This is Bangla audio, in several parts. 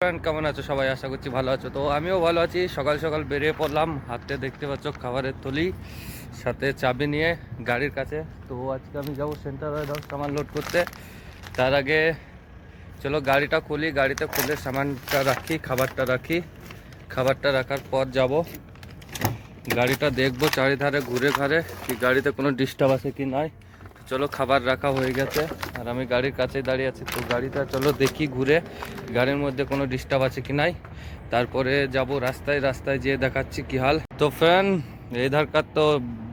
ফ্রেন্ড, কেমন আছো সবাই? আশা করছি ভালো আছো। তো আমিও ভালো আছি। সকাল সকাল বেরিয়ে পড়লাম। হাতে দেখতে পাচ্ছ খাবারের থলি, সাথে চাবি নিয়ে গাড়ির কাছে। তো আজকে আমি যাবো সেন্টার ওয়ারহাউস সামান লোড করতে। তার আগে চলো গাড়িটা খুলি, গাড়িতে খুলে সামানটা রাখি, খাবারটা রাখি। খাবারটা রাখার পর যাব গাড়িটা দেখবো চারিধারে ঘুরে ঘাড়ে কি গাড়িতে কোনো ডিস্টার্ব আছে কি নাই। চলো, খাবার রাখা হয়ে গেছে আর আমি গাড়ির কাছে দাঁড়িয়ে আছি। তো গাড়িটা চলো দেখি ঘুরে গাড়ির মধ্যে কোনো ডিস্টার্ব আছে কি নাই। তারপরে যাব রাস্তায়, রাস্তায় যেয়ে দেখাচ্ছি কি হাল। তো ফ্রেন্ড, এই ধারকার তো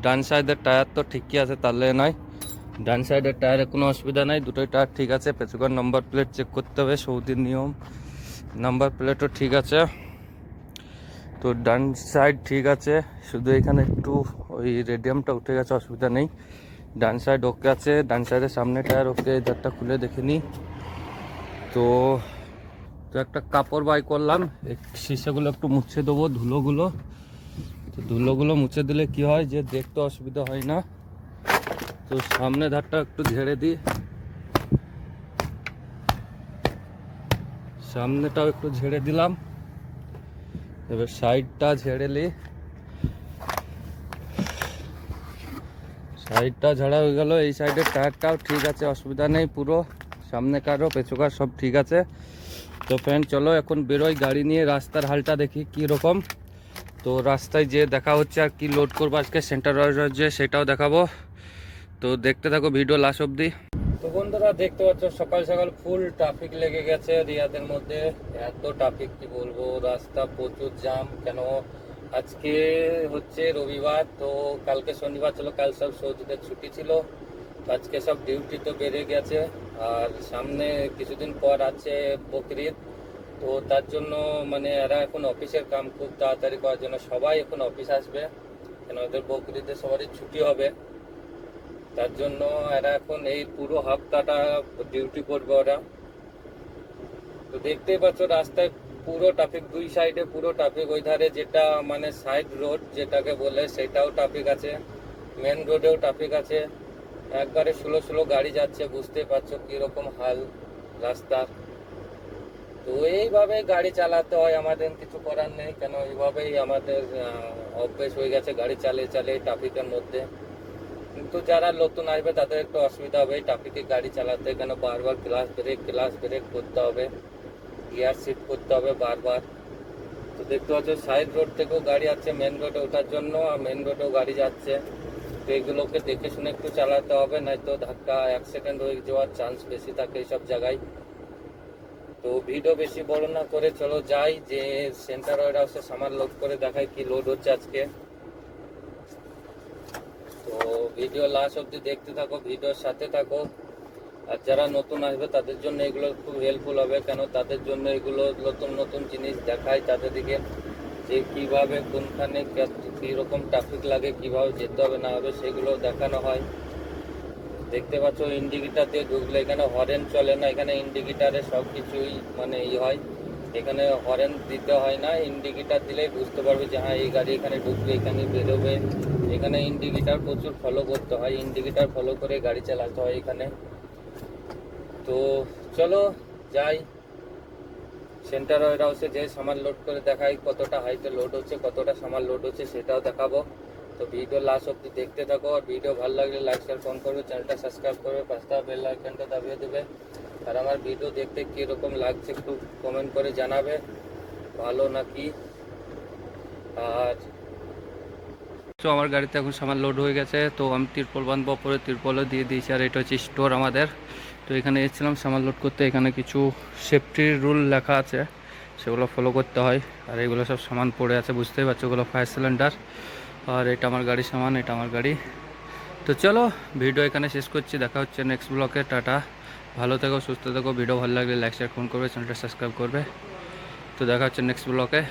ডান সাইডের টায়ার তো ঠিকই আছে, তাহলে নাই। ডান সাইডের টায়ারে কোনো অসুবিধা নাই, দুটোই টায়ার ঠিক আছে। পেছনের নাম্বার প্লেট চেক করতে হবে, সৌদির নিয়ম। নাম্বার প্লেটও ঠিক আছে। তো ডান সাইড ঠিক আছে, শুধু এখানে একটু ওই রেডিয়ামটা উঠে গেছে, অসুবিধা নেই। ডান সাইড ওকে আছে, ডান সাইডের সামনে টায়ার ওকে। এই ধারটা খুলে দেখে নিই। তো তো একটা কাপড় বাই করলাম, এই শিশাগুলো একটু মুছে দেবো, ধুলোগুলো। তো ধুলোগুলো মুছে দিলে কি হয় যে দেখতে অসুবিধা হয় না। তো সামনে ধারটা একটু ঝেড়ে দিই, সামনেটাও একটু ঝেড়ে দিলাম। এবার সাইডটা ঝেড়ে নিই। সাইডটা ঝাড়া হয়ে গেল। এই সাইডের টায়ারটাও ঠিক আছে, অসুবিধা নেই। পুরো সামনে কারও পেছকার সব ঠিক আছে। তো ফ্রেন্ড, চলো এখন বেরোই গাড়ি নিয়ে, রাস্তার হালটা দেখি কি রকম। তো রাস্তায় যে দেখা হচ্ছে আর কি লোড করবো আজকে সেন্টার ওয়ারহাউসে সেটাও দেখাবো। তো দেখতে থাকো ভিডিও লাস্ট অব্দি। তো বন্ধুরা, দেখতে পাচ্ছ সকাল সকাল ফুল ট্রাফিক লেগে গেছে রিয়াদের মধ্যে। এত ট্রাফিক কি বলবো, রাস্তা প্রচুর জ্যাম। কেন আজকে হচ্ছে রবিবার, তো কালকে শনিবার ছিল, কাল সব সৌদিদের ছুটি ছিল। আজকে সব ডিউটি তো বেড়ে গেছে। আর সামনে কিছুদিন পর আছে বকরিদ। তো তার জন্য মানে এরা এখন অফিসের কাম খুব তাড়াতাড়ি করার জন্য সবাই এখন অফিস আসবে, কেন ওদের বকরিদে সবারই ছুটি হবে। তার জন্য এরা এখন এই পুরো হপ্তাহটা ডিউটি করবে ওরা। তো দেখতেই পাচ্ছ রাস্তায় পুরো ট্রাফিক, দুই সাইডে পুরো ট্রাফিক। ওই ধারে যেটা মানে সাইড রোড যেটাকে বলে সেটাও ট্রাফিক আছে, মেন রোডেও ট্রাফিক আছে। একবারে স্লো স্লো গাড়ি যাচ্ছে, বুঝতেই পারছো কিরকম হাল রাস্তার। তো এইভাবে গাড়ি চালাতে হয়, আমাদের কিছু করার নেই। কেন এইভাবেই আমাদের অভ্যেস হয়ে গেছে গাড়ি চালিয়ে চালিয়ে ট্রাফিকের মধ্যে। কিন্তু যারা নতুন আসবে তাদের একটু অসুবিধা হবে ট্রাফিকে গাড়ি চালাতে, কেন বারবার ক্লাস ব্রেক করতে হবে, গিয়ার শিফট করতে হবে বারবার। তো দেখতে পাচ্ছ সাইড রোড থেকেও গাড়ি আছে মেন রোডে ওঠার জন্য, আর মেন রোডেও গাড়ি যাচ্ছে। তো এগুলোকে দেখে শুনে একটু চালাতে হবে, নয়তো ধাক্কা অ্যাক্সিডেন্ট হয়ে যাওয়ার চান্স বেশি থাকে এইসব জায়গায়। তো ভিডিও বেশি বড় না করে চলো যাই, যে সেন্টার ওয়ারহাউসে সামান লোড করে দেখাই কি লোড হচ্ছে আজকে। তো ভিডিও লাস্ট অব্দি দেখতে থাকো, ভিডিওর সাথে থাকো। আর যারা নতুন আসবে তাদের জন্য এগুলো খুব হেল্পফুল হবে, কেন তাদের জন্য এগুলো নতুন নতুন জিনিস দেখায় তাদেরকে, যে কিভাবে কোনখানে কীরকম ট্রাফিক লাগে, কিভাবে যেতে হবে না হবে সেগুলো দেখানো হয়। দেখতে পাচ্ছ ইন্ডিকেটার দিয়ে ঢুকলে এখানে হরেন চলে না, এখানে ইন্ডিকেটারে সব কিছুই মানে হয়। এখানে হরেন দিতে হয় না, ইন্ডিকেটার দিলেই বুঝতে পারবে যে হ্যাঁ এই গাড়ি এখানে ঢুকবে, এখানে বেরোবে। এখানে ইন্ডিকেটার প্রচুর ফলো করতে হয়, ইন্ডিকেটার ফলো করে গাড়ি চালাতে হয় এখানে। তো চলো যাই সেন্টার ওয়ারহাউসে, যে সামান লোড করে দেখাই কতটা হাইটে লোড হচ্ছে, কতটা সামান লোড হচ্ছে সেটাও দেখাবো। তো ভিডিও লাস্ট অব্দি দেখতে থাকো। আর ভিডিও ভালো লাগলে লাইক শেয়ার ফোন করবে, চ্যানেলটা সাবস্ক্রাইব করবে, পাঁচটা বেল আইকনটা দাবিয়ে দেবে। আর আমার ভিডিও দেখতে কীরকম লাগছে একটু কমেন্ট করে জানাবে, ভালো নাকি। আর তো আমার গাড়িতে এখন সামান লোড হয়ে গেছে, তো আমি তিরপল বাঁধবো, পরে তিরপলও দিয়ে দিয়েছি। আর এটা হচ্ছে স্টোর আমাদের। তো এখানে এসেছিলাম সামান লোড করতে। এখানে কিছু সেফটির রুল লেখা আছে, সেগুলো ফলো করতে হয়। আর এগুলো সব সামান পড়ে আছে, বুঝতেই পারছো, ওগুলো ফায়ার সিলিন্ডার। আর এটা আমার গাড়ির সামান, এটা আমার গাড়ি। তো চলো ভিডিও এখানে শেষ করছি, দেখা হচ্ছে নেক্সট ব্লগে। টাটা, ভালো থেকো, সুস্থ থেকো। ভিডিও ভালো লাগলে লাইক শেয়ার ফোন করবে, চ্যানেলটা সাবস্ক্রাইব করবে। তো দেখা হচ্ছে নেক্সট ব্লগে।